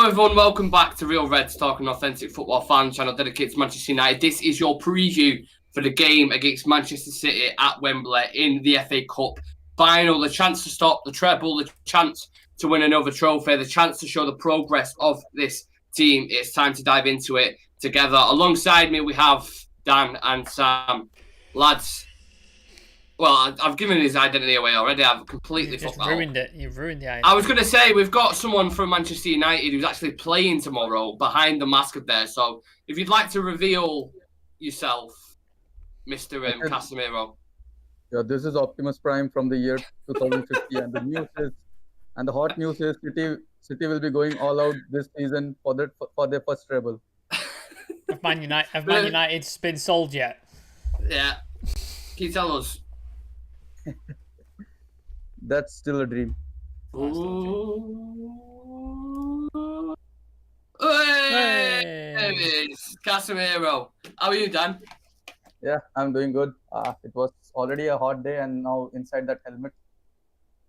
Hello everyone, welcome back to Real Reds, talking authentic football fan channel dedicated to Manchester United. This is your preview for the game against Manchester City at Wembley in the FA Cup final. The chance to stop the treble, the chance to win another trophy, the chance to show the progress of this team. It's time to dive into it together. Alongside me we have Dan and Sam. Lads, well, I've given his identity away already. I've completely just fucked ruined it. You've ruined the identity. I was going to say, we've got someone from Manchester United who's actually playing tomorrow behind the mask of there. So if you'd like to reveal yourself, Mr. Casemiro. Yeah, this is Optimus Prime from the year 2050. And the hot news is City will be going all out this season for their first treble. Have Man United's been sold yet? Yeah. Can you tell us? That's still a dream. Ooh. Hey! There it is. Casemiro. How are you, Dan? Yeah, I'm doing good. It was already a hot day and now inside that helmet.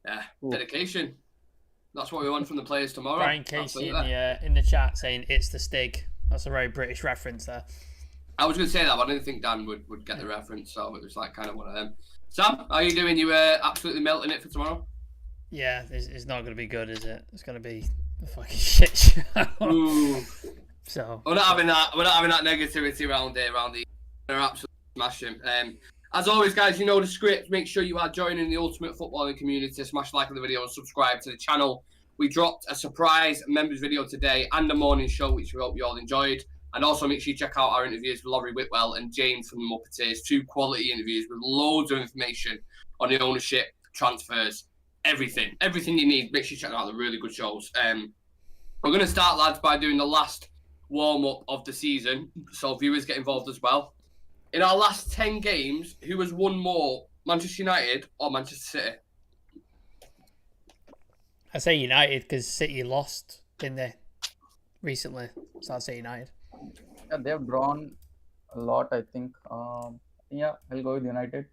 Yeah, dedication. That's what we want from the players tomorrow. Brian Casey in the chat saying it's the Stig. That's a very British reference there. I was going to say that, but I didn't think Dan would get the reference, so it was like kind of one of them. Sam, how are you doing? You absolutely melting it for tomorrow? Yeah, it's not going to be good, is it? It's going to be a fucking shit show. Ooh. So we're not having that. We're not having that negativity around here. They're absolutely smashing. As always, guys, you know the script. Make sure you are joining the ultimate footballing community. Smash like on the video and subscribe to the channel. We dropped a surprise members video today and a morning show, which we hope you all enjoyed. And also make sure you check out our interviews with Laurie Whitwell and James from the Muppeteers. 2 quality interviews with loads of information on the ownership, transfers, everything. Everything you need. Make sure you check out the really good shows. We're going to start, lads, by doing the last warm-up of the season. So viewers get involved as well. In our last 10 games, who has won more, Manchester United or Manchester City? I say United because City lost, didn't they, recently? So I'll say United. Yeah, they have drawn a lot, I think. Yeah, I'll go with United.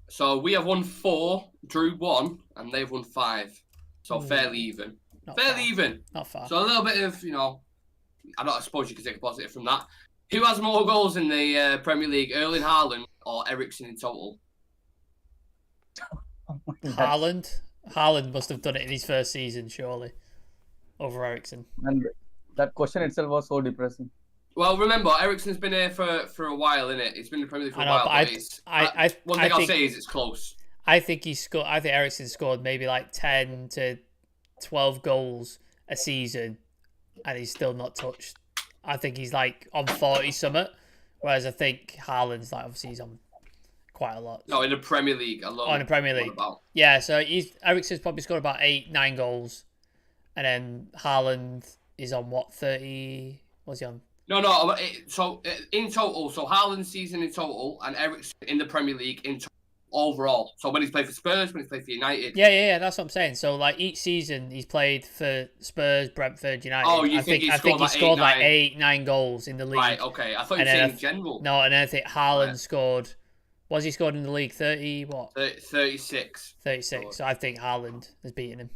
So we have won 4, drew 1, and they've won 5. So fairly even. Not far. So a little bit of, I suppose you could take a positive from that. Who has more goals in the Premier League, Erling Haaland or Eriksen in total? Haaland. Haaland must have done it in his first season, surely, over Eriksen. And that question itself was so depressing. Well, remember, Eriksen's been here for a while, innit? He's been in the Premier League for a while. One thing I'll say is it's close. I think Eriksen scored maybe like 10 to 12 goals a season, and he's still not touched. I think he's like on 40 something, whereas I think Haaland's like obviously he's on quite a lot. No, in the Premier League alone. Oh, in the Premier League. Yeah, so Eriksen's probably scored about 8-9 goals, and then Haaland is on what, 30? What's he on? No. So in total, so Haaland's season in total, and Eriksen in the Premier League in total overall. So when he's played for Spurs, when he's played for United. Yeah, that's what I'm saying. So like each season he's played for Spurs, Brentford, United. Oh, I think he scored like 8-9 goals in the league. Right, okay. I thought you were saying in general. No, and then I think Haaland scored. Was he scored in the league 30? What? 36. 36. So I think Haaland has beaten him.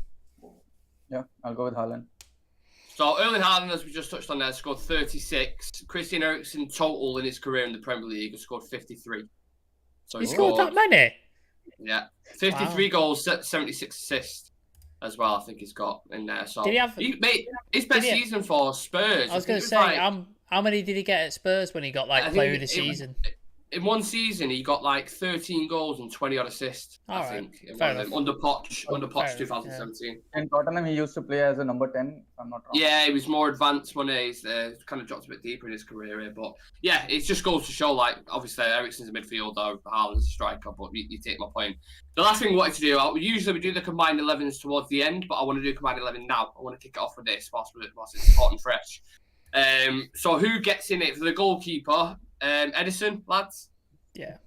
Yeah, I'll go with Haaland. So Erling Haaland, as we just touched on there, scored 36. Christian Eriksen total in his career in the Premier League has scored 53. So he scored that many? Yeah. 53 goals, 76 assists as well, I think he's got in there. So did he have his best season for Spurs. I was going to say, how many did he get at Spurs when he got like player of the season? In one season, he got like 13 goals and 20 odd assists, I think. Under Poch 2017. Yeah. In Tottenham, he used to play as a number 10, if I'm not wrong. Yeah, he was more advanced when he's kind of dropped a bit deeper in his career here. But yeah, it just goes to show, like, obviously, Eriksen's a midfielder, Haaland's a striker, but you take my point. The last thing we wanted to do, usually we do the combined 11s towards the end, but I want to do combined 11 now. I want to kick it off with this whilst it's hot and fresh. So who gets in it for the goalkeeper? Edison, lads? Yeah.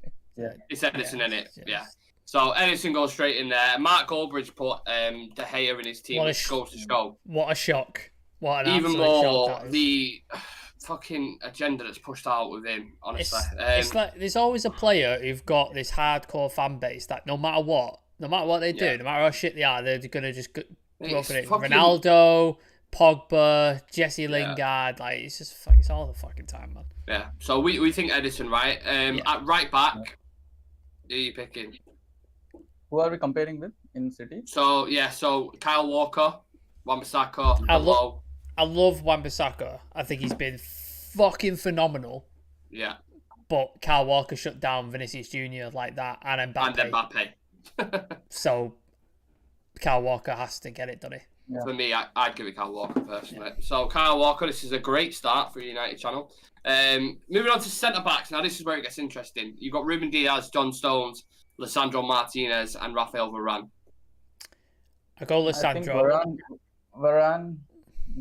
It's Edison, in it? Yeah. So Edison goes straight in there. Mark Goldbridge put De Gea in his team, which goes to show. What a shock. What an even more the fucking agenda that's pushed out with him, honestly. It's like there's always a player who've got this hardcore fan base that no matter what they do, no matter how shit they are, they're going to just go for it. Ronaldo, Pogba, Jesse Lingard. Like it's all the fucking time, man. Yeah. So we think Edison, right? At right back, who are you picking? Who are we comparing with in City? So Kyle Walker, Wan-Bissaka, I love Wan-Bissaka. I think he's been fucking phenomenal. Yeah. But Kyle Walker shut down Vinicius Jr. like that, and Mbappe. So Kyle Walker has to get it done. Yeah. For me, I'd give it Kyle Walker personally. Yeah. So Kyle Walker, this is a great start for United channel. Moving on to centre backs. Now this is where it gets interesting. You've got Ruben Diaz, John Stones, Lisandro Martinez, and Rafael Varane. I go Lisandro. I think Varane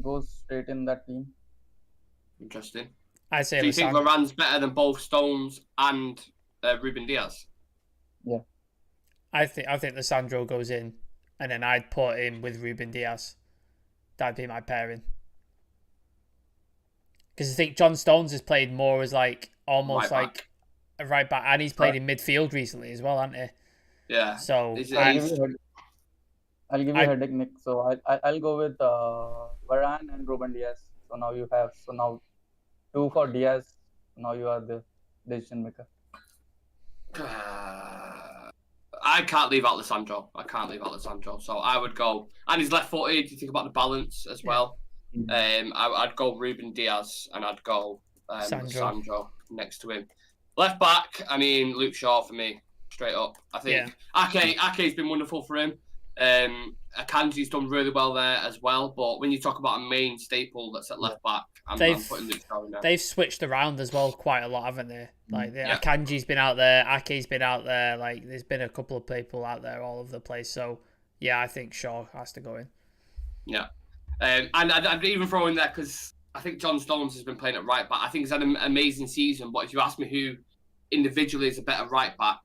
goes straight in that team. Interesting. I say. Do you think Varane's better than both Stones and Ruben Diaz? Yeah. I think Lisandro goes in, and then I'd put him with Ruben Diaz. That'd be my pairing. Because I think John Stones has played more as almost like a right back, and he's played in midfield recently as well, hasn't he? Yeah. So I'll give you a headache, Nick. So I'll go with Varane and Ruben Diaz. So now 2 for Diaz. Now you are the decision maker. I can't leave out Lisandro. So I would go, and he's left-footed. You think about the balance as well. I'd go Ruben Diaz, and I'd go Lisandro next to him. Left back, I mean Luke Shaw for me, straight up. I think Ake's been wonderful for him. Akanji's done really well there as well. But when you talk about a main staple that's at left back, I'm putting Luke Shaw in there. They've switched around as well quite a lot, haven't they? Akanji's been out there, Ake's been out there. There's been a couple of people out there all over the place. So I think Shaw has to go in. Yeah, and I'd even throw in there because I think John Stones has been playing at right back. I think he's had an amazing season. But if you ask me who individually is a better right back,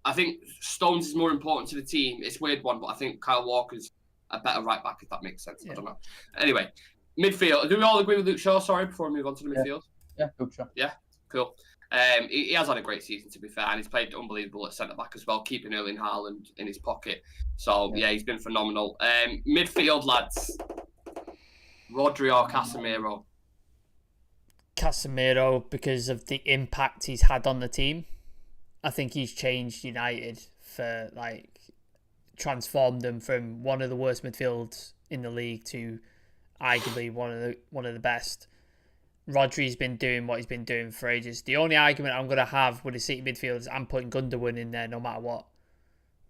I think Stones is more important to the team. It's a weird one, but I think Kyle Walker's a better right back, if that makes sense. I don't know. Anyway, midfield. Do we all agree with Luke Shaw? Sorry, before we move on to the midfield. Yeah, Luke Shaw. Yeah, cool. He has had a great season, to be fair, and he's played unbelievable at centre back as well, keeping Erling Haaland in his pocket. So he's been phenomenal. Midfield, lads. Rodri or Casemiro? Casemiro, because of the impact he's had on the team. I think he's changed United for transformed them from one of the worst midfields in the league to arguably one of the best. Rodri's been doing what he's been doing for ages. The only argument I'm going to have with the City midfield is I'm putting Gundogan in there no matter what.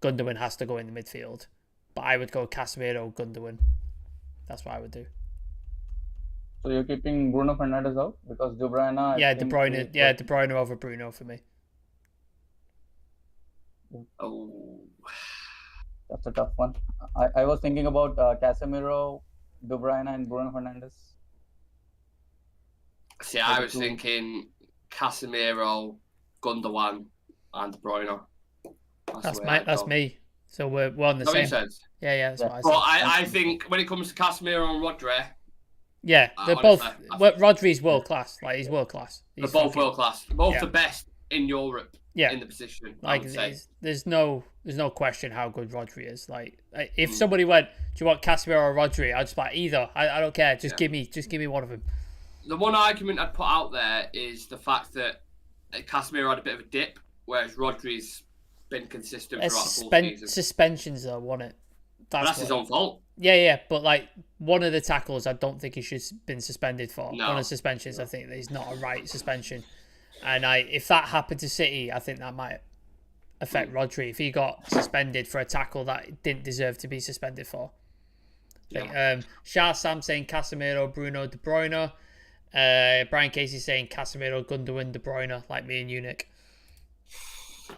Gundogan has to go in the midfield. But I would go Casemiro, Gundogan. That's what I would do. So you're keeping Bruno Fernandes out because De Bruyne. De Bruyne over Bruno for me. Oh, that's a tough one. I was thinking about Casemiro, De Bruyne, and Bruno Fernandes. See, I was thinking Casemiro, Gundogan, and De Bruyne. That's me. So we're on the same. Sense? Yeah, that's what I said. But I think when it comes to Casemiro and Rodri, they're both. Rodri's world class. He's world class. They're both world class. Both the best in Europe. Yeah. In the position. There's no question how good Rodri is. If somebody went, do you want Casemiro or Rodri? I'd just be like, either. I don't care. Just give me one of them. The one argument I'd put out there is the fact that Casemiro had a bit of a dip, whereas Rodri's been consistent throughout the whole season. Suspensions though, wasn't it? That's his own fault. Yeah, but one of the tackles, I don't think he should have been suspended for. No. One of the suspensions, I think that is not a right suspension. And if that happened to City, I think that might affect Rodri if he got suspended for a tackle that he didn't deserve to be suspended for. Shah Sam saying Casemiro, Bruno, De Bruyne. Brian Casey saying Casemiro, Gundogan, De Bruyne, like me and Unic.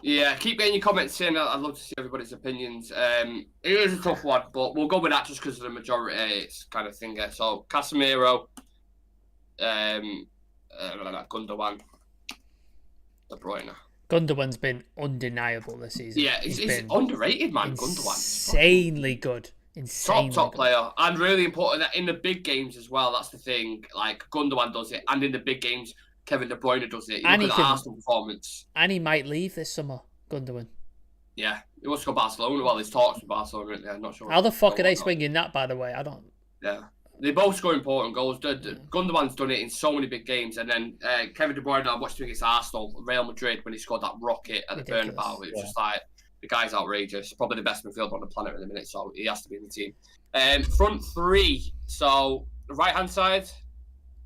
Yeah, keep getting your comments in. I'd love to see everybody's opinions. It is a tough one, but we'll go with that just because of the majority. It's kind of thing. So Casemiro, Gundogan, De Bruyne. Gundogan's been undeniable this season. Yeah, he's underrated, man. Insanely good. Top player, and really important that in the big games as well. That's the thing. Gundogan does it, and in the big games, Kevin De Bruyne does it. Look at the Arsenal performance. And he might leave this summer, Gundogan. Yeah, he wants to go to Barcelona. Well, there's talks with Barcelona. I'm not sure. How the fuck are they swinging that, by the way? I don't. Yeah. They both score important goals. Gundogan's done it in so many big games, and then Kevin De Bruyne, I watched him against Arsenal, Real Madrid, when he scored that rocket at the Bernabeu. It was just like, the guy's outrageous. Probably the best midfielder on the planet at the minute, so he has to be in the team. Front three. So the right-hand side,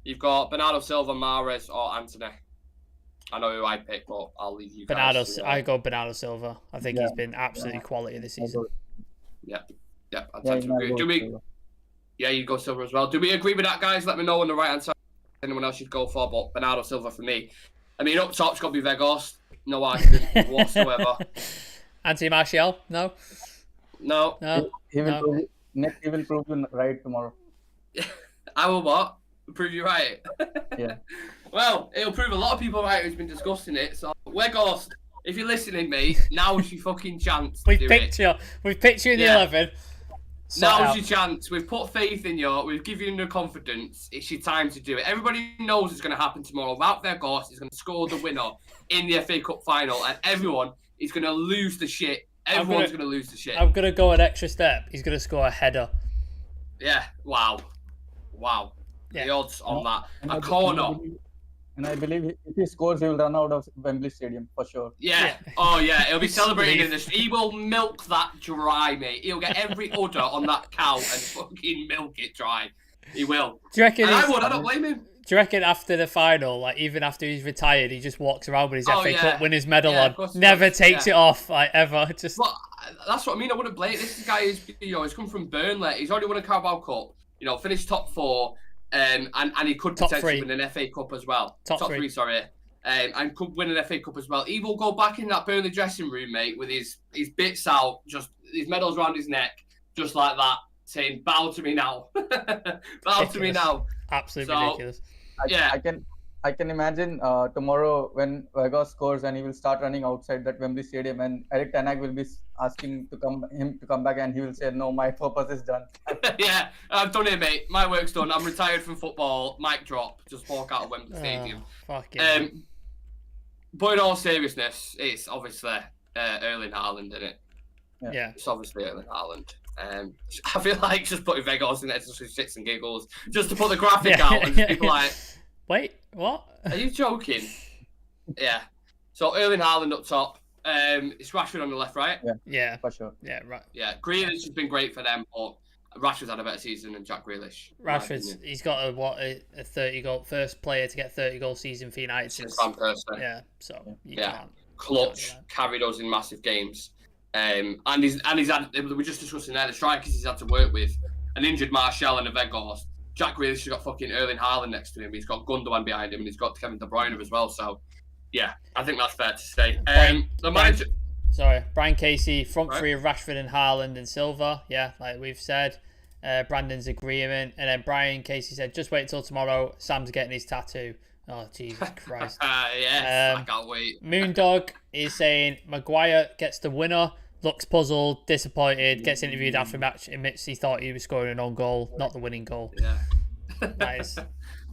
you've got Bernardo Silva, Mahrez, or Antony. I know who I pick, but I'll leave you guys. I go Bernardo Silva. I think he's been absolutely quality this season. Yeah, I tend to agree. Yeah, you go Silva as well. Do we agree with that, guys? Let me know on the right-hand side. Anyone else you'd go for, but Bernardo Silva for me. I mean, up top's got to be Weghorst. No argument whatsoever. Anthony Martial? No. He will prove you right tomorrow. I will what? Prove you right. Yeah. Well, it'll prove a lot of people right who's been discussing it. So, Weghorst, if you're listening, mate, now's your fucking chance. We've picked you in the 11. Now's your chance. We've put faith in you. We've given you the confidence. It's your time to do it. Everybody knows it's going to happen tomorrow. Without Weghorst, he's going to score the winner in the FA Cup final, and everyone is going to lose the shit. Everyone's going to lose the shit. I'm going to go an extra step. He's going to score a header. Yeah. Wow. Yeah. The odds on that. A corner. And I believe if he scores, he will run out of Wembley Stadium for sure. Yeah. Oh, yeah. He'll be celebrating in this. He will milk that dry, mate. He'll get every udder on that cow and fucking milk it dry. He will. Do you reckon? I don't blame him. Do you reckon after the final, like even after he's retired, he just walks around with his FA Cup winners medal on, never takes it off, like ever? Just. Well, that's what I mean. I wouldn't blame. This guy is, he's come from Burnley. He's already won a Carabao Cup. Finished top 4. And he could potentially win an FA Cup as well. Top three, sorry. And could win an FA Cup as well. He will go back in that Burnley dressing room, mate, with his bits out, just his medals around his neck, just like that, saying, bow to me now. Bow to me now. Absolutely ridiculous. I can imagine tomorrow when Weghorst scores and he will start running outside that Wembley Stadium, and Eric Ten Hag will be asking him to come back, and he will say, "No, my purpose is done." Yeah, I've done it, mate. My work's done. I'm retired from football. Mic drop. Just walk out of Wembley Stadium. But in all seriousness, it's obviously Erling Haaland, isn't it? Yeah. It's obviously Erling Haaland. I feel like just putting Weghorst in there just for shits and giggles, just to put the graphic out, and just people like. Wait, what? Are you joking? Yeah. So Erling Haaland up top. It's Rashford on the left, right? Yeah. For sure. Yeah, right. Yeah, Grealish has been great for them, but Rashford's had a better season than Jack Grealish. He's got a 30 goal, first player to get 30 goal season for United since Van Persie. Yeah, so you can't. Clutch, carried us in massive games. And he's had, we just discussing there, the strikers he's had to work with, an injured Martial and a Weghorst. Jack Grealish has got fucking Erling Haaland next to him. He's got Gundogan behind him, and he's got Kevin De Bruyne as well. So, yeah, I think that's fair to say. Brian Casey, front three of Rashford and Haaland and Silva. Yeah, like we've said. Brandon's agreement. And then Brian Casey said, just wait till tomorrow. Sam's getting his tattoo. Oh, Jesus Christ. Yes, I can't wait. Moondog is saying, Maguire gets the winner. Looks puzzled, disappointed, gets interviewed after a match, admits he thought he was scoring an own goal, not the winning goal. Yeah. That is a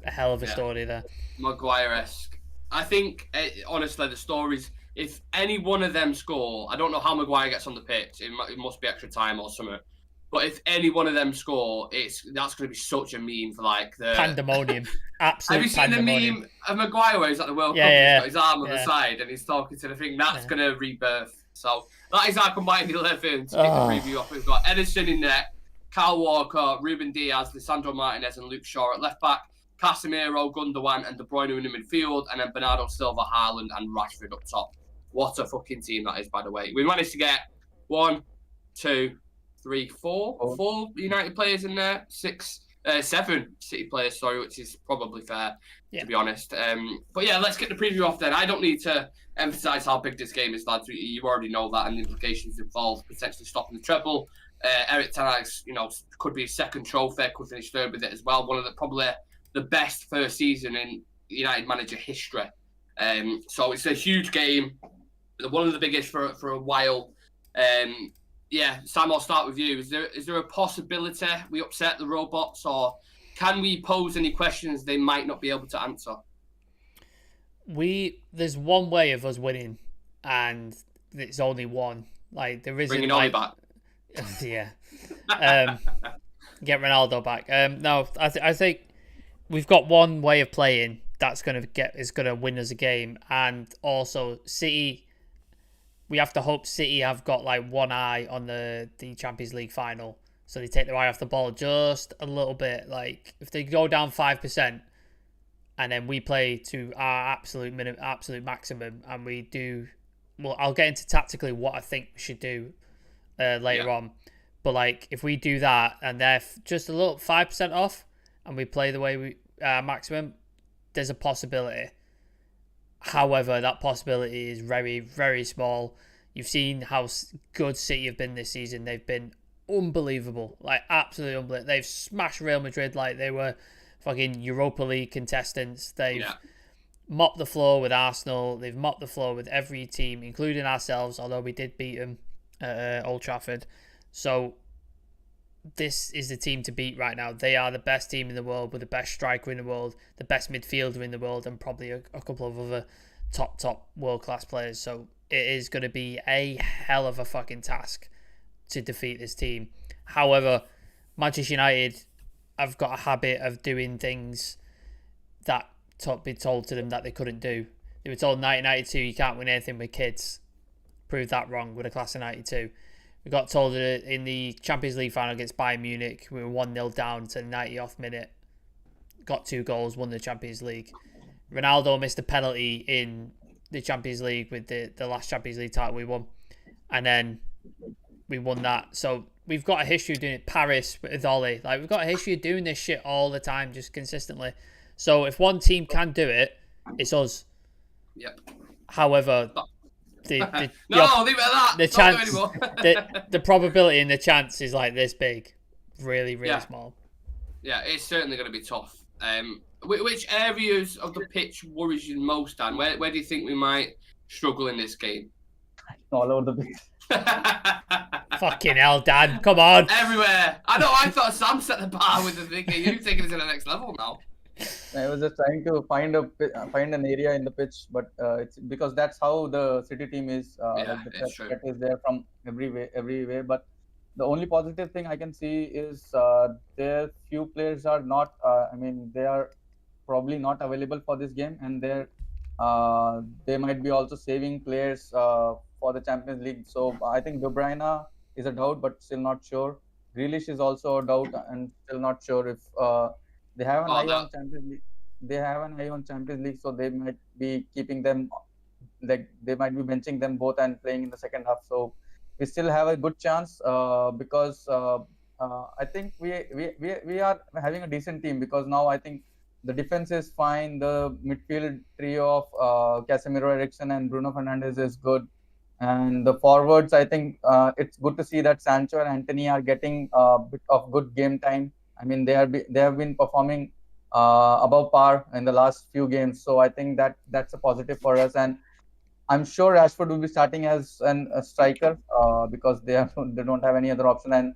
hell of a story there. Maguire-esque. I think, honestly, the stories, if any one of them score, I don't know how Maguire gets on the pitch, it must be extra time or something, but if any one of them score, that's going to be such a meme for like the... Pandemonium. Absolute Have you seen the meme of Maguire where he's at the World Cup, he's got his arm on the side and he's talking to the thing? That's going to rebirth. So that is our combined 11 to pick the preview off. We've got Edison in net, Kyle Walker, Ruben Diaz, Lisandro Martinez and Luke Shaw at left back, Casemiro, Gundogan and De Bruyne in the midfield, and then Bernardo Silva, Haaland and Rashford up top. What a fucking team that is, by the way. We managed to get 4 United players in there, 7 City players, which is probably fair, to be honest. But yeah, let's get the preview off then. I don't need to emphasise how big this game is, lads. You already know that, and the implications involved, potentially stopping the treble. Eric Ten Hag's, could be his second trophy, could finish third with it as well. One of probably the best first season in United manager history. So it's a huge game, one of the biggest for a while. Sam, I'll start with you. Is there a possibility we upset the robots, or can we pose any questions they might not be able to answer? There's one way of us winning, and it's only one. Like there isn't bringing Ollie back. Yeah. Get Ronaldo back. No, I think we've got one way of playing that's gonna win us a game, and also City. We have to hope City have got like one eye on the Champions League final, so they take their eye off the ball just a little bit. Like if they go down 5%, and then we play to our absolute maximum, and we do. Well, I'll get into tactically what I think we should do later on. But like, if we do that and they're just a little 5% off, and we play the way we maximum, there's a possibility. However, that possibility is very, very small. You've seen how good City have been this season. They've been unbelievable, like absolutely unbelievable. They've smashed Real Madrid like they were fucking Europa League contestants. They've mopped the floor with Arsenal. They've mopped the floor with every team, including ourselves, although we did beat them at Old Trafford. So this is the team to beat right now. They are the best team in the world, with the best striker in the world, the best midfielder in the world, and probably a couple of other top world-class players. So it is going to be a hell of a fucking task to defeat this team. However, Manchester United have got a habit of doing things that be told to them that they couldn't do. They were told in 1992 you can't win anything with kids. Proved that wrong with a class of 92. We got told in the Champions League final against Bayern Munich, we were 1-0 down to the 90th minute. Got 2 goals, won the Champions League. Ronaldo missed a penalty in the Champions League with the last Champions League title we won. And then we won that. So we've got a history of doing it. Paris with Ollie. Like, we've got a history of doing this shit all the time, just consistently. So if one team can do it, it's us. Yep. However, leave it at that. The chance, the probability and the chance is like this big, really small. Yeah, it's certainly going to be tough. Which areas of the pitch worries you most, Dan? Where do you think we might struggle in this game? All over the pitch. Fucking hell, Dan! Come on. Everywhere. I know. I thought Sam set the bar with the thing. You're taking it to the next level now. I was just trying to find an area in the pitch, but it's because that's how the City team is. Like the threat is there from every way. But the only positive thing I can see is their few players are not. They are probably not available for this game, and they might be also saving players for the Champions League. So I think De Bruyne is a doubt, but still not sure. Grealish is also a doubt, and still not sure if. They have an eye on Champions League. They have an eye on Champions League, so they might be keeping them, like they might be benching them both and playing in the second half. So we still have a good chance because I think we are having a decent team, because now I think the defense is fine. The midfield trio of Casemiro, Eriksen, and Bruno Fernandes is good, and the forwards, I think it's good to see that Sancho and Antony are getting a bit of good game time. I mean, they have been performing above par in the last few games, so I think that's a positive for us. And I'm sure Rashford will be starting as a striker because they don't have any other option, and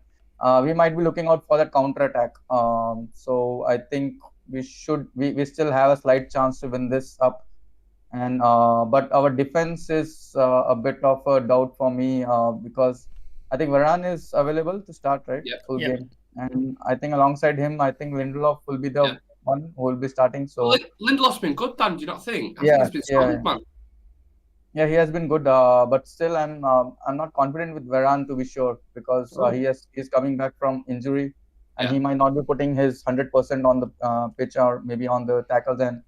we might be looking out for that counter attack. So I think we still have a slight chance to win this up. And but our defense is a bit of a doubt for me because I think Varane is available to start, right? Full game. And I think alongside him, I think Lindelof will be the one who will be starting. So Lindelof's been good, Dan. Do you not think? I think he's been solid, man. Yeah, he has been good, but still, I'm not confident with Varane, to be sure, because he's coming back from injury, and he might not be putting his 100% on the pitch, or maybe on the tackles. And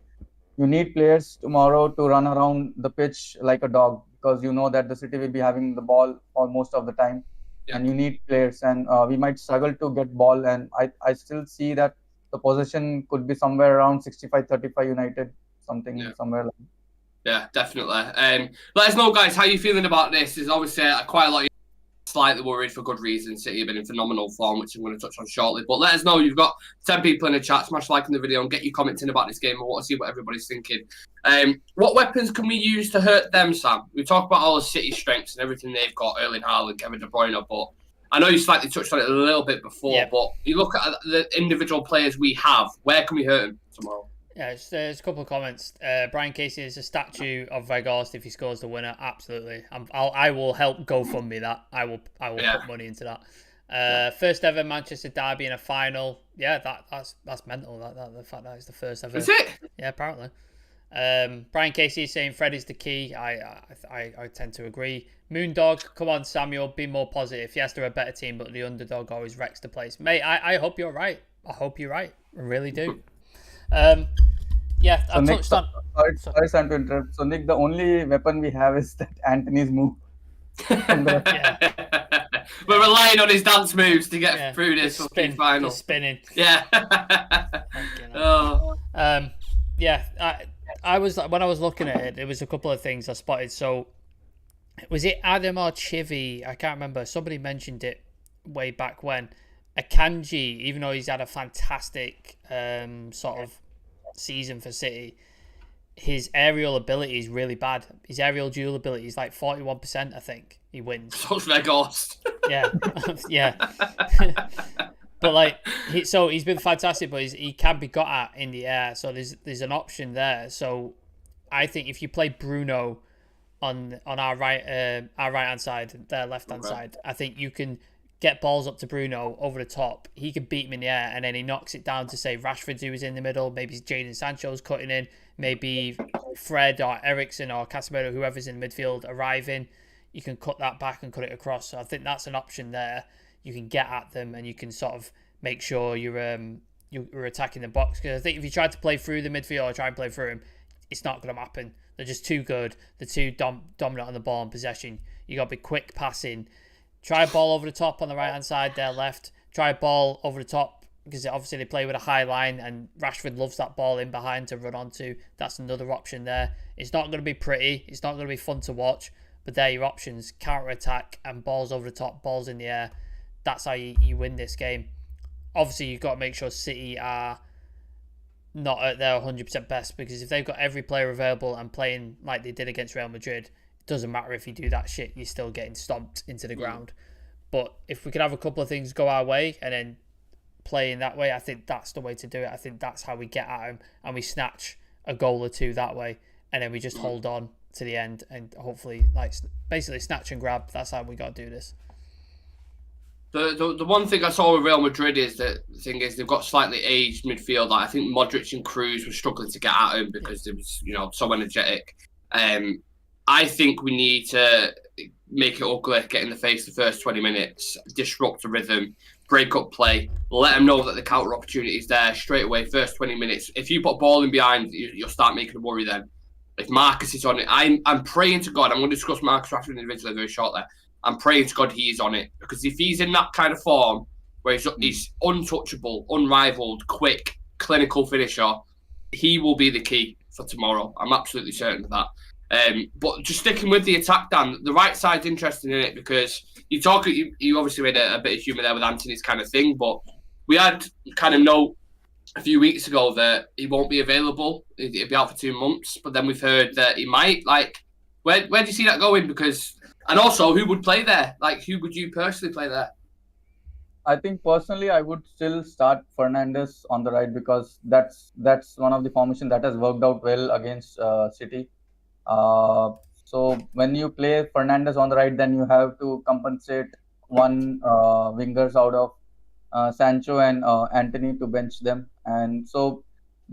you need players tomorrow to run around the pitch like a dog, because you know that the City will be having the ball most of the time. And you need players, and we might struggle to get ball. And I still see that the possession could be somewhere around 65-35 United, somewhere like that. Yeah, definitely. Let us know, guys, how you feeling about this. There's obviously quite a lot of slightly worried for good reason. City have been in phenomenal form, which I'm going to touch on shortly. But let us know. You've got 10 people in the chat. Smash like on the video and get you commenting about this game. I want to see what everybody's thinking. What weapons can we use to hurt them, Sam? We talk about all the City strengths and everything they've got, Erling Haaland, Kevin De Bruyne, but I know you slightly touched on it a little bit before, but you look at the individual players we have, where can we hurt them tomorrow? Yeah, there's a couple of comments. Brian Casey is a statue of Weghorst if he scores the winner. Absolutely. I will help GoFundMe that. I will put money into that. First ever Manchester derby in a final. Yeah, that's mental. The fact that it's the first ever. Is it? Yeah, apparently. Brian Casey is saying Fred is the key. I tend to agree. Moondog, come on, Samuel, be more positive. Yes, they're a better team, but the underdog always wrecks the place. Mate, I hope you're right. I hope you're right. I really do. Yeah, So I Nick, touched on. sorry to interrupt. So Nick, the only weapon we have is that Anthony's move. Yeah. We're relying on his dance moves to get Yeah, through this the fucking final. The spinning. Yeah. Oh. Yeah, I was when I was looking at it, there was a couple of things I spotted. So, was it Adam or Chivy? I can't remember. Somebody mentioned it way back when. Akanji, even though he's had a fantastic sort of season for City, his aerial ability is really bad. His aerial duel ability is like 41%, I think. He wins. So's Vegas. Yeah. Yeah. But like, he's been fantastic, but he can be got at in the air. So there's an option there. So I think if you play Bruno on our right hand side, their left hand side, I think you can get balls up to Bruno over the top. He can beat him in the air, and then he knocks it down to say Rashford, who is in the middle. Maybe Jadon Sancho's cutting in. Maybe Fred or Eriksen or Casemiro, whoever's in midfield, arriving. You can cut that back and cut it across. So I think that's an option there. You can get at them and you can sort of make sure you're attacking the box. Because I think if you try to play through the midfield or try and play through him, it's not going to happen. They're just too good. They're too dominant on the ball and possession. You got to be quick passing. Try a ball over the top on the right hand side, their left. Try a ball over the top because obviously they play with a high line and Rashford loves that ball in behind to run onto. That's another option there. It's not going to be pretty. It's not going to be fun to watch. But they're your options. Counter-attack and balls over the top, balls in the air. That's how you win this game. Obviously, you've got to make sure City are not at their 100% best, because if they've got every player available and playing like they did against Real Madrid, it doesn't matter if you do that shit, you're still getting stomped into the ground. But if we could have a couple of things go our way and then play in that way, I think that's the way to do it. I think that's how we get at them and we snatch a goal or two that way, and then we just hold on to the end and hopefully like basically snatch and grab. That's how we got to do this. The one thing I saw with Real Madrid is that the thing is they've got slightly aged midfield. Like I think Modric and Kroos were struggling to get at him because it was so energetic. I think we need to make it ugly, get in the face the first 20 minutes, disrupt the rhythm, break up play, let them know that the counter opportunity is there straight away. First 20 minutes. If you put a ball in behind, you'll start making a worry then. If Marcus is on it, I'm praying to God. I'm going to discuss Marcus Rashford individually very shortly. I'm praying to God he is on it, because if he's in that kind of form where he's untouchable, unrivaled, quick, clinical finisher, he will be the key for tomorrow. I'm absolutely certain of that. But just sticking with the attack, Dan, the right side's interesting in it because you obviously made a bit of humour there with Anthony's kind of thing, but we had kind of know a few weeks ago that he won't be available. He'll be out for 2 months, but then we've heard that he might. Like, where do you see that going? Because, and also, who would play there? Like, who would you personally play there? I think personally, I would still start Fernandes on the right, because that's one of the formation that has worked out well against City. So when you play Fernandes on the right, then you have to compensate one wingers out of Sancho and Anthony to bench them. And so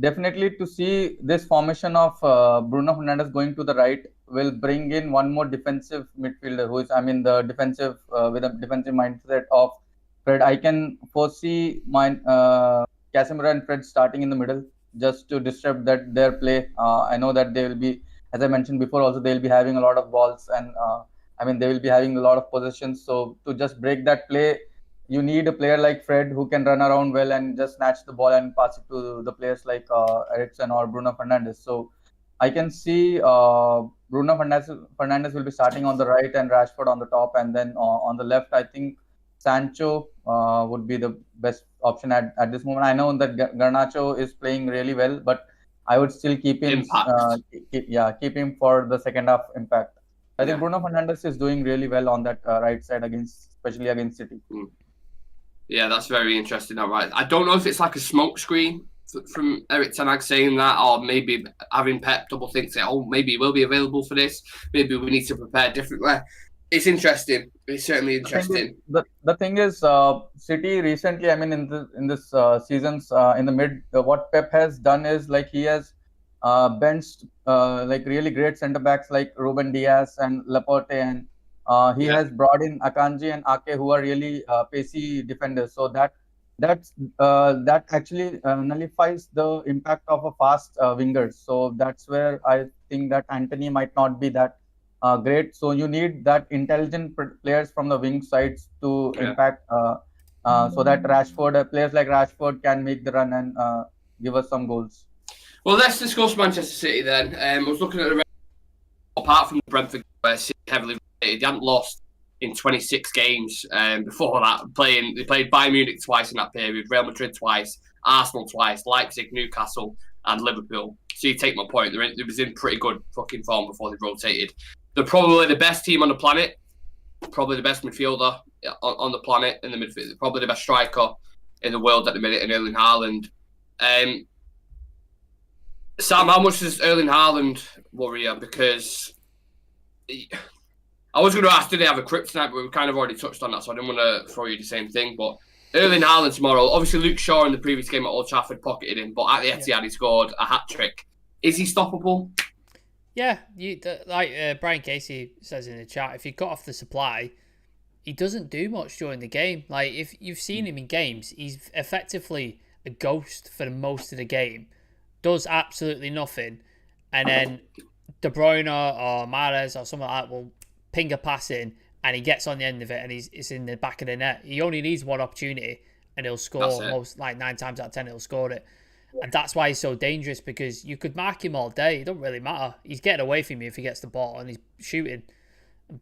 definitely to see this formation of Bruno Fernandes going to the right will bring in one more defensive midfielder who is, the defensive with a defensive mindset of Fred. I can foresee Casemiro and Fred starting in the middle just to disrupt their play. I know that they will be, as I mentioned before, also they'll be having a lot of balls and they will be having a lot of possessions. So to just break that play, you need a player like Fred who can run around well and just snatch the ball and pass it to the players like Eriksen or Bruno Fernandes. So I can see Bruno Fernandes will be starting on the right and Rashford on the top, and then on the left, I think Sancho would be the best option at this moment. I know that Garnacho is playing really well, but I would still keep him. Keep him for the second half impact. I think Bruno Fernandes is doing really well on that right side especially against City. Yeah, that's very interesting. All right, I don't know if it's like a smoke screen from Erik ten Hag saying that, or maybe having Pep double think, say, oh, maybe he will be available for this. Maybe we need to prepare differently. It's interesting. It's certainly interesting. The thing is, City recently, I mean, in this seasons, in the mid, what Pep has done is like he has benched like really great centre backs like Ruben Diaz and Laporte, and he has brought in Akanji and Ake, who are really pacey defenders. So that actually nullifies the impact of a fast winger. So that's where I think that Anthony might not be that great. So you need that intelligent players from the wing sides to impact, so that players like Rashford can make the run and give us some goals. Well, let's discuss Manchester City then. I was looking at the apart from the Brentford, where City heavily rated, they hadn't lost in 26 games before that. They played Bayern Munich twice in that period, Real Madrid twice, Arsenal twice, Leipzig, Newcastle, and Liverpool. So you take my point. They was in pretty good fucking form before they rotated. They're probably the best team on the planet, probably the best midfielder on the planet in the midfield, probably the best striker in the world at the minute in Erling Haaland. Sam, how much does Erling Haaland worry you? Because I was going to ask, did they have a kryptonite, but we've kind of already touched on that, so I didn't want to throw you the same thing. But Erling Haaland tomorrow, obviously Luke Shaw in the previous game at Old Trafford pocketed him, but at the Etihad he scored a hat-trick. Is he stoppable? Yeah, like Brian Casey says in the chat, if he got off the supply, he doesn't do much during the game. Like, if you've seen him in games, he's effectively a ghost for most of the game. Does absolutely nothing. And then De Bruyne or Mahrez or someone like that will ping a pass in and he gets on the end of it and it's in the back of the net. He only needs one opportunity and he'll score most, like 9 times out of 10, he'll score it. And that's why he's so dangerous, because you could mark him all day. It don't really matter. He's getting away from you if he gets the ball and he's shooting.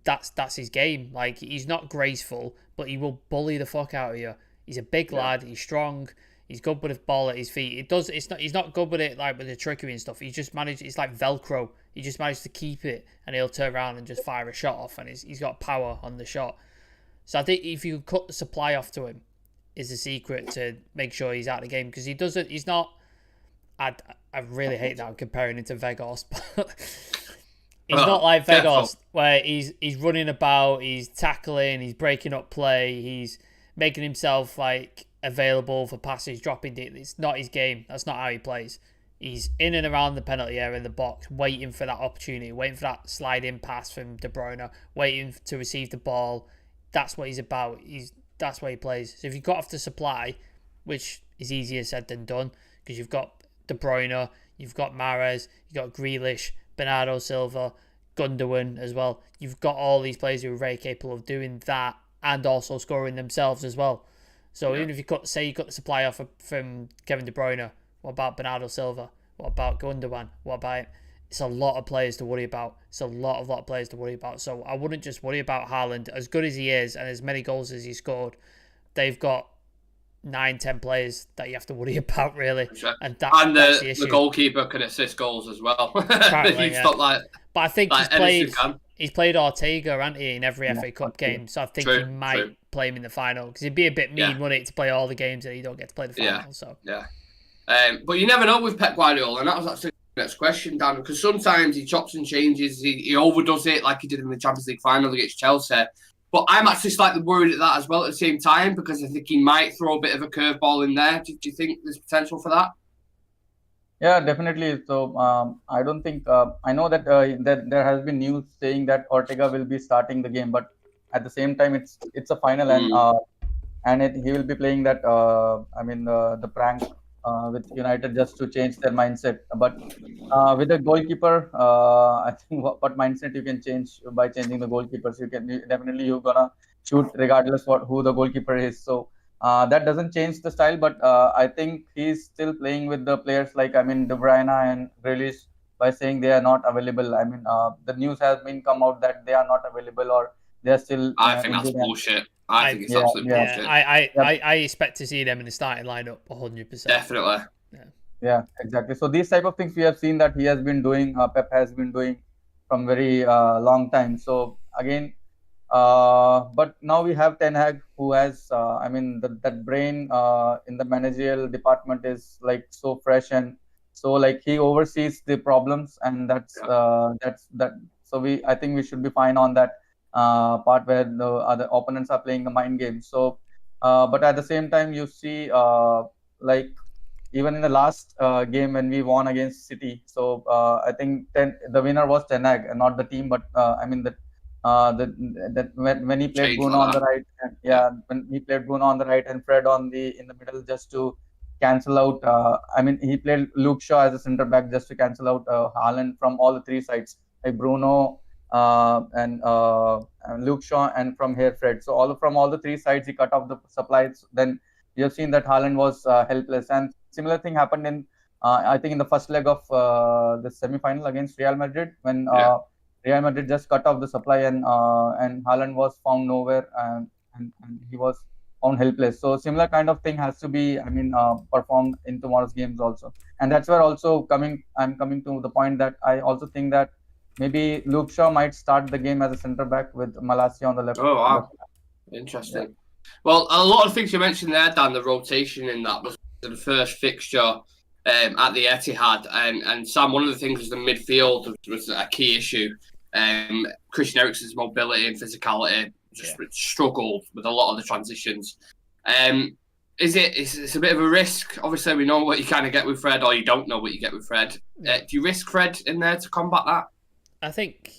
That's his game. Like, he's not graceful, but he will bully the fuck out of you. He's a big lad. He's strong. He's good with the ball at his feet. He's not good with it like with the trickery and stuff. He just managed. It's like Velcro. He just managed to keep it, and he'll turn around and just fire a shot off, and he's got power on the shot. So I think if you cut the supply off to him, is the secret to make sure he's out of the game, because he doesn't. He's not. I really hate that I'm comparing him to Vegas, but he's not like Vegas where he's running about, he's tackling, he's breaking up play, he's making himself like available for passes, dropping deep. It's not his game. That's not how he plays. He's in and around the penalty area in the box, waiting for that opportunity, waiting for that slide-in pass from De Bruyne, waiting to receive the ball. That's what he's about. That's what he plays. So if you got off the supply, which is easier said than done, because you've got De Bruyne, you've got Mahrez, you've got Grealish, Bernardo Silva, Gundogan as well. You've got all these players who are very capable of doing that and also scoring themselves as well. So even if you cut the supply off from Kevin De Bruyne, what about Bernardo Silva? What about Gundogan? What about him? It's a lot of players to worry about. It's a lot of players to worry about. So I wouldn't just worry about Haaland. As good as he is and as many goals as he scored, they've got 9-10 players that you have to worry about, really. Sure. And that's the issue. The goalkeeper can assist goals as well. Apparently, he's not like, but I think he's played Ortega, hasn't he, in every FA Cup game. So I think he might play him in the final, because it'd be a bit mean, wouldn't it, to play all the games and you don't get to play the final. But you never know with Pep Guardiola, and that was actually the next question, Dan, because sometimes he chops and changes, he overdoes it like he did in the Champions League final against Chelsea. But I'm actually slightly worried at that as well at the same time, because I think he might throw a bit of a curveball in there. Do you think there's potential for that? Yeah, definitely. So I don't think I know that that there has been news saying that Ortega will be starting the game, but at the same time it's a final and he will be playing that the prank with United just to change their mindset. But with the goalkeeper, I think what mindset you can change by changing the goalkeepers. You're gonna shoot regardless who the goalkeeper is. So that doesn't change the style, but I think he's still playing with the players like De Bruyne and Grealish by saying they are not available. The news has been come out that they are not available or they are still. I think that's bullshit. I think it's absolute bullshit. I expect to see them in the starting lineup 100%. Definitely. Yeah, exactly. So these type of things we have seen that he has been doing, Pep has been doing from very long time. So again, but now we have Ten Hag, who has, that brain in the managerial department is like so fresh, and so like he oversees the problems, and that's that. So I think we should be fine on that. part where the other opponents are playing the mind game. So, but at the same time, you see, like even in the last game when we won against City, so I think the winner was Ten Hag, and not the team, but I mean when he played Change Bruno like on the that. right, and when he played Bruno on the right and Fred on the in the middle, just to cancel out. I mean, he played Luke Shaw as a centre back just to cancel out Haaland from all the three sides, like Bruno and Luke Shaw, and from here Fred. So from all the three sides, he cut off the supplies. Then you have seen that Haaland was helpless, and similar thing happened in I think in the first leg of the semi-final against Real Madrid, when Real Madrid just cut off the supply, and Haaland was found nowhere, and he was found helpless. So similar kind of thing has to be, I mean, performed in tomorrow's games also. And that's where also I'm coming to the point that I also think that maybe Luke Shaw might start the game as a centre back with Malacia on the left. Oh wow, left. interesting. Yeah. Well, a lot of things you mentioned there, Dan. The rotation in that was the first fixture at the Etihad, and Sam. One of the things was the midfield was a key issue. Christian Eriksen's mobility and physicality just struggled with a lot of the transitions. It's a bit of a risk. Obviously, we know what you kind of get with Fred, or you don't know what you get with Fred. Do you risk Fred in there to combat that? I think,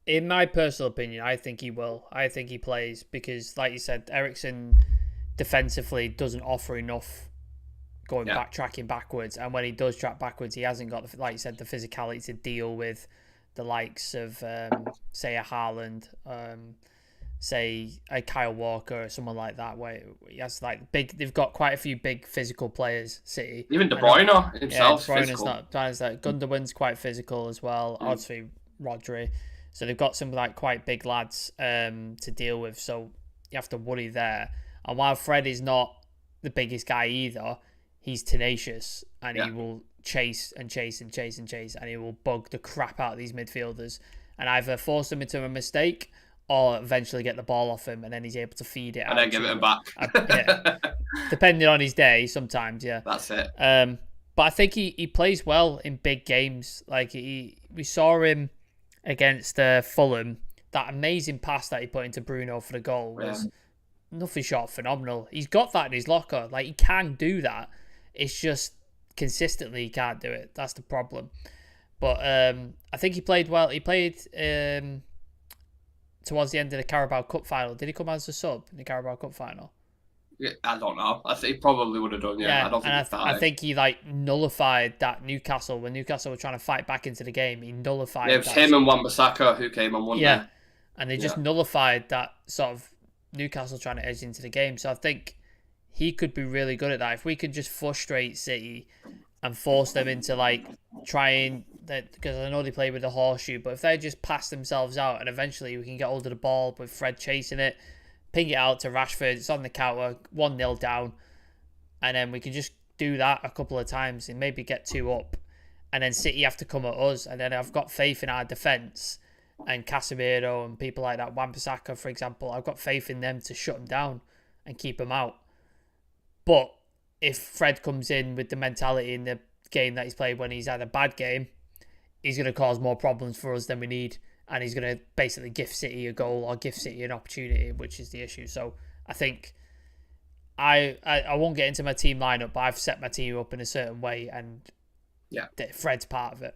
in my personal opinion, I think he will. I think he plays because, like you said, Eriksen defensively doesn't offer enough tracking backwards. And when he does track backwards, he hasn't got, like you said, the physicality to deal with the likes of, say, a Haaland, say a Kyle Walker or someone like that, where he has like they've got quite a few big physical players, City. Even De Bruyne himself. Yeah, De Bruyne's not. Gundogan's quite physical as well. Obviously, Rodri. So they've got some like quite big lads to deal with. So you have to worry there. And while Fred is not the biggest guy either, he's tenacious and he will chase and chase and chase and chase, and he will bug the crap out of these midfielders and either force them into a mistake or eventually get the ball off him, and then he's able to feed it and then give it back. Depending on his day, sometimes. That's it. But I think he plays well in big games. Like we saw him against Fulham. That amazing pass that he put into Bruno for the goal was nothing short of phenomenal. He's got that in his locker. Like, he can do that. It's just consistently he can't do it. That's the problem. But I think he played well. He played towards the end of the Carabao Cup final. Did he come as a sub in the Carabao Cup final? Yeah, I don't know. I think he probably would have done. Yeah, I don't think. I think he like nullified that Newcastle when Newcastle were trying to fight back into the game. He nullified. Yeah, it was him and Wan-Bissaka who came on one. Yeah, and they just nullified that sort of Newcastle trying to edge into the game. So I think he could be really good at that. If we could just frustrate City and force them into like trying that, because I know they play with the horseshoe, but if they just pass themselves out and eventually we can get hold of the ball with Fred chasing it, ping it out to Rashford, it's on the counter, 1-0 down, and then we can just do that a couple of times and maybe get 2 up, and then City have to come at us, and then I've got faith in our defence and Casemiro and people like that, Wan-Bissaka for example. I've got faith in them to shut them down and keep them out. But if Fred comes in with the mentality in the game that he's played when he's had a bad game, he's going to cause more problems for us than we need. And he's going to basically gift City a goal or gift City an opportunity, which is the issue. So I think I won't get into my team lineup, but I've set my team up in a certain way, and Fred's part of it.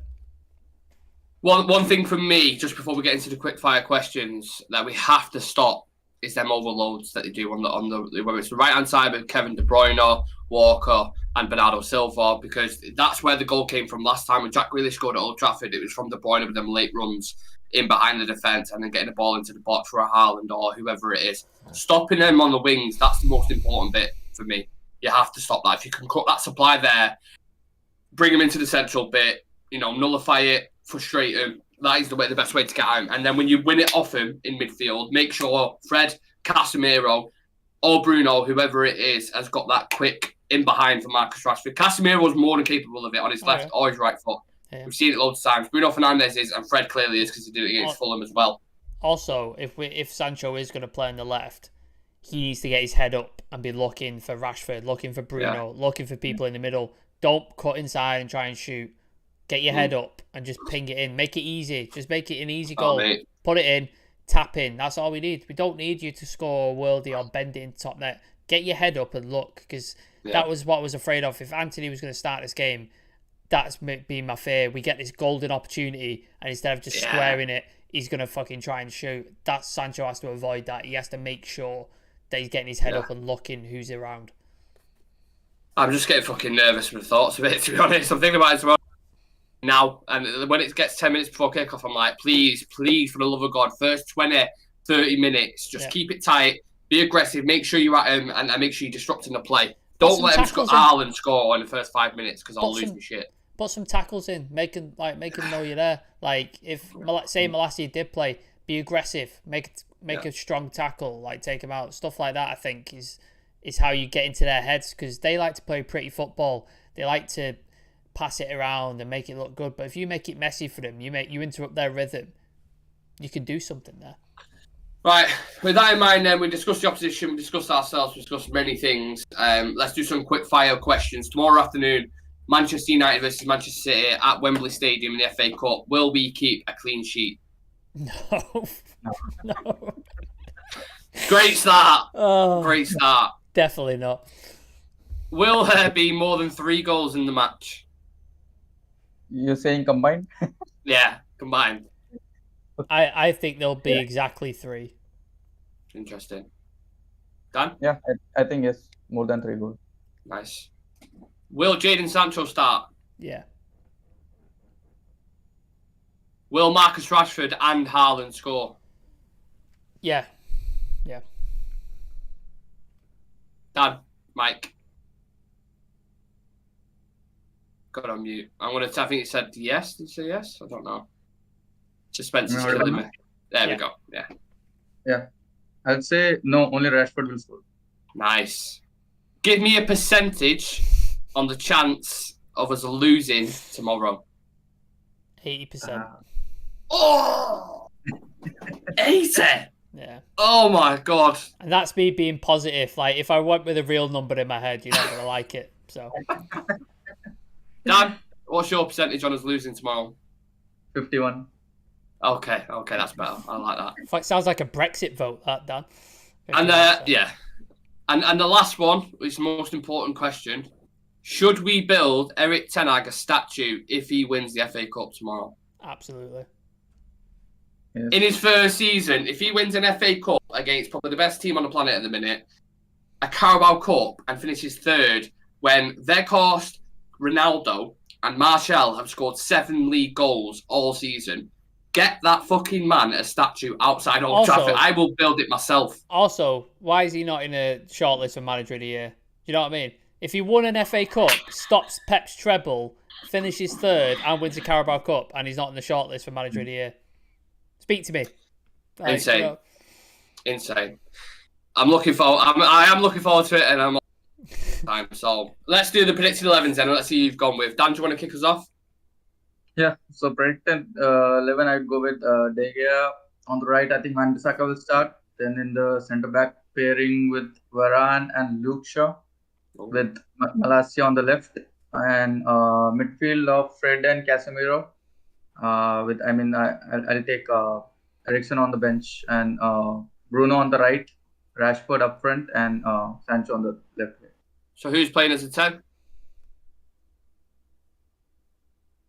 One thing from me, just before we get into the quick fire questions, that we have to stop is them overloads that they do on the whether it's the right hand side with Kevin De Bruyne, Walker, and Bernardo Silva, because that's where the goal came from last time when Jack Grealish scored at Old Trafford. It was from De Bruyne with them late runs in behind the defence and then getting the ball into the box for a Haaland or whoever it is. Stopping them on the wings, that's the most important bit for me. You have to stop that. If you can cut that supply there, bring them into the central bit, nullify it, frustrate them. That is the best way to get him. And then when you win it off him in midfield, make sure Fred, Casemiro, or Bruno, whoever it is, has got that quick in behind for Marcus Rashford. Casemiro was more than capable of it on his left or his right foot. Yeah. We've seen it loads of times. Bruno Fernandes is, and Fred clearly is, because he did it against Fulham as well. Also, if Sancho is going to play on the left, he needs to get his head up and be looking for Rashford, looking for Bruno, looking for people in the middle. Don't cut inside and try and shoot. Get your head up and just ping it in. Make it easy. Just make it an easy goal. Put it in. tap in. That's all we need. We don't need you to score a worldie or bend it in top net. Get your head up and look, because that was what I was afraid of. If Anthony was going to start this game, that's been my fear. We get this golden opportunity, and instead of just squaring it, he's going to fucking try and shoot. That Sancho has to avoid that. He has to make sure that he's getting his head up and looking who's around. I'm just getting fucking nervous with the thoughts of it, to be honest. I'm thinking about it tomorrow now, and when it gets 10 minutes before kickoff, I'm like, please, for the love of God, first 20, 30 minutes, just keep it tight, be aggressive, make sure you're at him, and make sure you're disrupting the play. Don't let Haaland score in the first 5 minutes, because I'll lose my shit. Put some tackles in, make him know you're there. Like, if say Malacia did play, be aggressive, make a strong tackle, like take him out, stuff like that. I think is how you get into their heads, because they like to play pretty football. They like to pass it around and make it look good. But if you make it messy for them, you interrupt their rhythm, you can do something there. Right, with that in mind, then, we discussed the opposition, we discussed ourselves, we discussed many things. Let's do some quick fire questions. Tomorrow afternoon, Manchester United versus Manchester City at Wembley Stadium in the FA Cup. Will we keep a clean sheet? No. Great start. Great start. Definitely not. Will there be more than 3 goals in the match? You're saying combined? Yeah, combined. I think there'll be exactly 3. Interesting. Dan? Yeah, I think yes, more than 3 goals. Nice. Will Jadon Sancho start? Yeah. Will Marcus Rashford and Haaland score? Yeah. Dan, Mike. Got on mute. I think he said yes. Did you say yes? I don't know. Suspense is killing me. There we go. Yeah. I'd say no, only Rashford will score. Nice. Give me a percentage on the chance of us losing tomorrow. 80%. Oh! 80? Yeah. Oh my God. And that's me being positive. Like, if I went with a real number in my head, you're not going to like it. So. Dan, what's your percentage on us losing tomorrow? 51. Okay, that's better. I like that. It sounds like a Brexit vote, that, Dan. And yeah. And the last one, which is the most important question. Should we build Erik ten Hag a statue if he wins the FA Cup tomorrow? Absolutely. Yes. In his first season, if he wins an FA Cup against probably the best team on the planet at the minute, a Carabao Cup, and finishes 3rd, when Weghorst, Ronaldo, and Martial have scored 7 league goals all season, get that fucking man a statue outside Old Trafford. I will build it myself. Also, why is he not in a shortlist for Manager of the Year? Do you know what I mean? If he won an FA Cup, stops Pep's treble, finishes 3rd, and wins a Carabao Cup, and he's not in the shortlist for Manager of the Year, speak to me. Like, Insane. You know. Insane. I am looking forward to it, and I'm time. So let's do the predicted 11s then. Let's see who you've gone with. Dan, do you want to kick us off? Yeah, so predicted 11, I'd go with De Gea. On the right, I think Wan-Bissaka will start. Then in the centre-back pairing with Varane and Luke Shaw, with Malacia on the left. And midfield of Fred and Casemiro. I'll take Eriksen on the bench and Bruno on the right, Rashford up front, and Sancho on the left. So who's playing as a 10?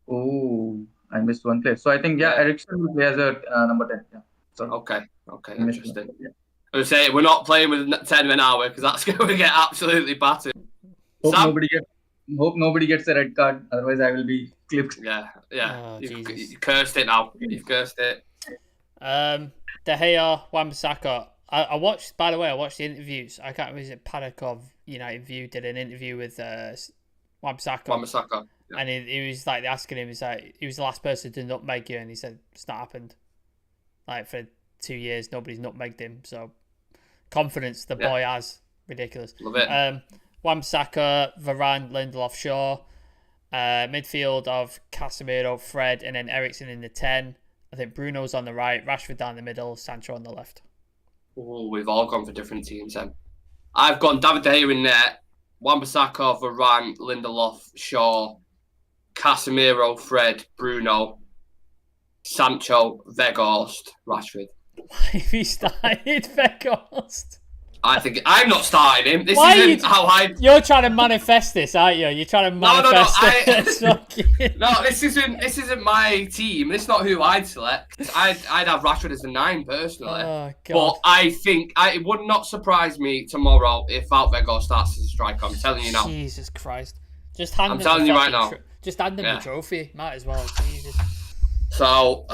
Oh, I missed one play. So I think Eriksen will play as a number 10. Yeah. So okay, interesting. I would say we're not playing with 10 men, are we? Because that's going to get absolutely battered. Hope nobody gets a red card. Otherwise, I will be clipped. Yeah. Oh, you cursed it now. You've cursed it. De Gea, Wan-Bissaka. I watched the interviews. I can't remember, is it Paddock of United View did an interview with Wan-Bissaka. Yeah. And he was like asking him, he was the last person to nutmeg you, and he said it's not happened. Like, for 2 years, nobody's nutmegged him. So confidence the boy has, ridiculous. Love it. Wan-Bissaka, Varane, Lindelof, Shaw. Midfield of Casemiro, Fred, and then Eriksen in the 10. I think Bruno's on the right, Rashford down the middle, Sancho on the left. Oh, we've all gone for different teams then. I've gone David De Gea in there, Wan-Bissaka, Varane, Lindelof, Shaw, Casemiro, Fred, Bruno, Sancho, Weghorst, Rashford. If he started Weghorst. I think I'm not starting him. This Why isn't how I. You're trying to manifest this, aren't you? You're trying to manifest this. No, this isn't my team. This is not who I'd select. I'd have Rashford as a 9 personally. Oh, God. But I think it would not surprise me tomorrow if Wout Weghorst starts as a striker. I'm telling you now. Jesus Christ! Just hand. I'm telling you right now. Just hand him the trophy. Might as well. Jesus. So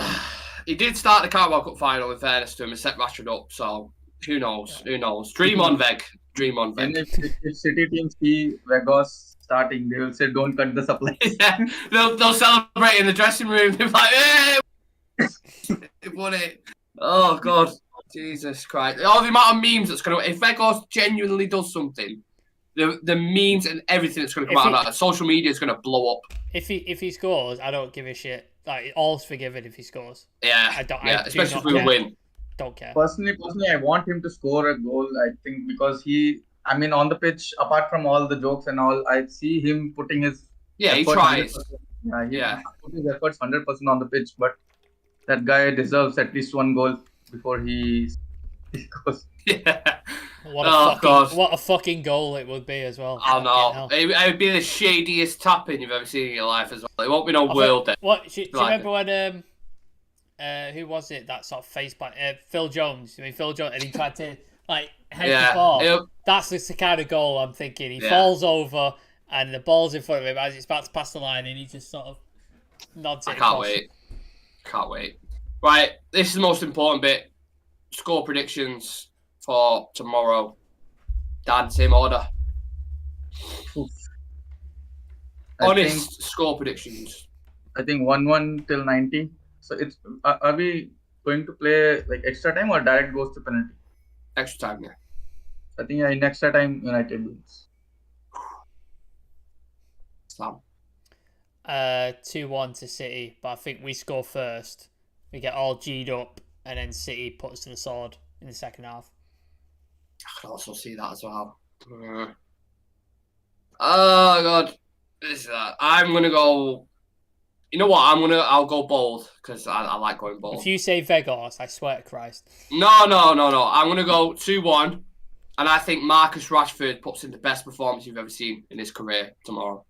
he did start the Carabao Cup final. In fairness to him, and set Rashford up. So. Who knows? Who knows? Dream on, Veg. Dream on, Veg. And if City teams see Weghorst starting, they will say, "Don't cut the supply." Yeah, they'll celebrate in the dressing room. They're like, "Hey, they won it!" Oh God, Jesus Christ! All the amount of memes that's gonna. If Weghorst genuinely does something, the memes and everything that's gonna come out of that, social media is gonna blow up. If he scores, I don't give a shit. Like, all's forgiven if he scores. Yeah, especially if we win. Don't care. Personally, I want him to score a goal. I think because on the pitch, apart from all the jokes and all, I see him putting his he tries. 100%. Yeah, put his efforts 100% on the pitch. But that guy deserves at least 1 goal before he goes. Yeah. What a fucking goal it would be as well. I know. It would be the shadiest tapping you've ever seen in your life as well. It won't be no world. Do you remember when who was it that sort of face plant? Phil Jones. Phil Jones, and he tried to head the ball. That's the kind of goal I'm thinking. He falls over, and the ball's in front of him as it's about to pass the line, and he just sort of nods it. Can't wait. Right, this is the most important bit. Score predictions for tomorrow. Dan, same order. Honest score predictions. I think 1-1 till 90. So it's are we going to play extra time or direct goes to penalty? Extra time, yeah. I think in extra time United wins. Sam. 2-1 to City, but I think we score first. We get all G'd up, and then City put us to the sword in the second half. I can also see that as well. Oh God, I'm gonna go. You know what? I'll go bold because I like going bold. If you say Weghorst, I swear to Christ. No. I'm gonna go 2-1, and I think Marcus Rashford puts in the best performance you've ever seen in his career tomorrow.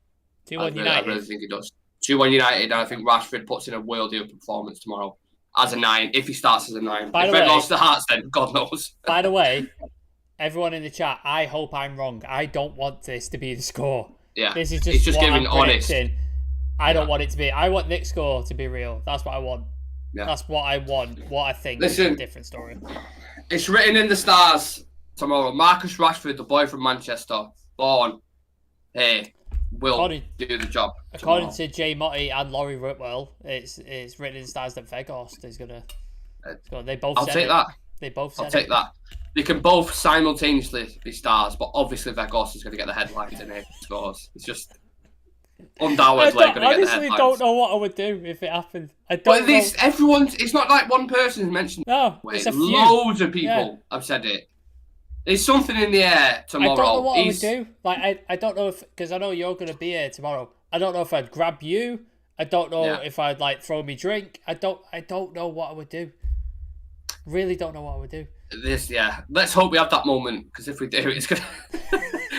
2-1 United. I really think he does. 2-1 United, and I think Rashford puts in a worldy performance tomorrow as a 9. If he starts as a 9, if Weghorst starts, then God knows. By the way, everyone in the chat, I hope I'm wrong. I don't want this to be the score. Yeah, this is just what giving I'm honest. Predicting. I don't want it to be. I want Nick's score to be real. That's what I want. Yeah. That's what I want. What I think is a different story. It's written in the stars tomorrow. Marcus Rashford, the boy from Manchester, born, will do the job. According to Jay Motti and Laurie Whitwell, it's written in the stars that Weghorst is gonna. They both. I'll take that. They both. Said I'll take that. They can both simultaneously be stars, but obviously Weghorst is going to get the headlines and he scores. It's just undoubtedly going to get the headlines. I honestly don't know what I would do if it happened. It's not like one person has mentioned it. No, it's a few. Loads of people have said it. There's something in the air tomorrow. I don't know what I would do. I don't know because I know you're going to be here tomorrow. I don't know if I'd grab you. I don't know if I'd throw me drink. I don't know what I would do. Really don't know what I would do. Let's hope we have that moment, because if we do, it's gonna.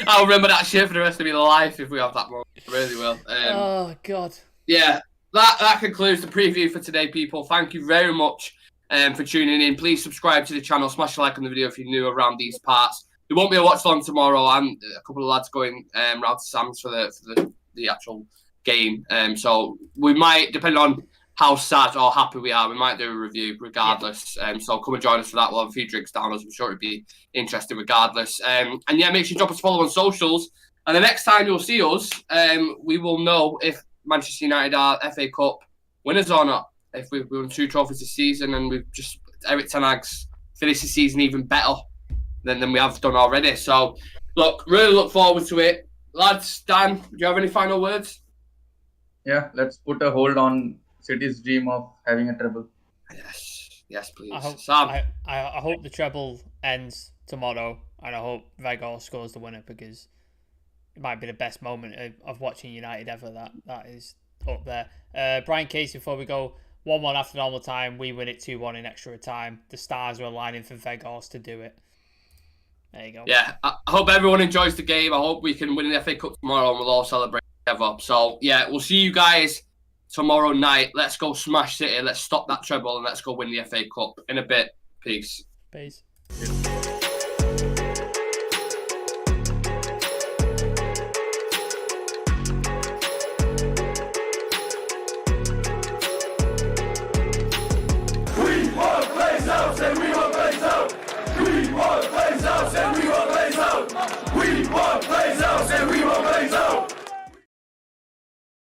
I'll remember that shit for the rest of my life if we have that moment. I really will. Oh God. Yeah, that concludes the preview for today, people. Thank you very much for tuning in. Please subscribe to the channel, smash a like on the video if you're new around these parts. There won't be a watch along tomorrow. I'm a couple of lads going round to Sam's for the actual game. So we might, depending on how sad or happy we are, we might do a review regardless. So come and join us for that. We'll have a few drinks down, as I'm sure it'd be interesting regardless. And make sure you drop us a follow on socials. And the next time you'll see us, we will know if Manchester United are FA Cup winners or not. If we've won 2 trophies this season, and we've just Eric Ten Hag's finished the season even better than we have done already. So, really look forward to it. Lads, Dan, do you have any final words? Yeah, let's put a hold on City's dream of having a treble. Yes, please. I hope the treble ends tomorrow, and I hope Weghorst scores the winner, because it might be the best moment of watching United ever. That is up there. Brian Casey, before we go, 1-1 after normal time. We win it 2-1 in extra time. The stars are aligning for Vegas to do it. There you go. Yeah, I hope everyone enjoys the game. I hope we can win the FA Cup tomorrow and we'll all celebrate together. So, yeah, we'll see you guys tomorrow night. Let's go smash City. Let's stop that treble and let's go win the FA Cup in a bit. Peace. Peace.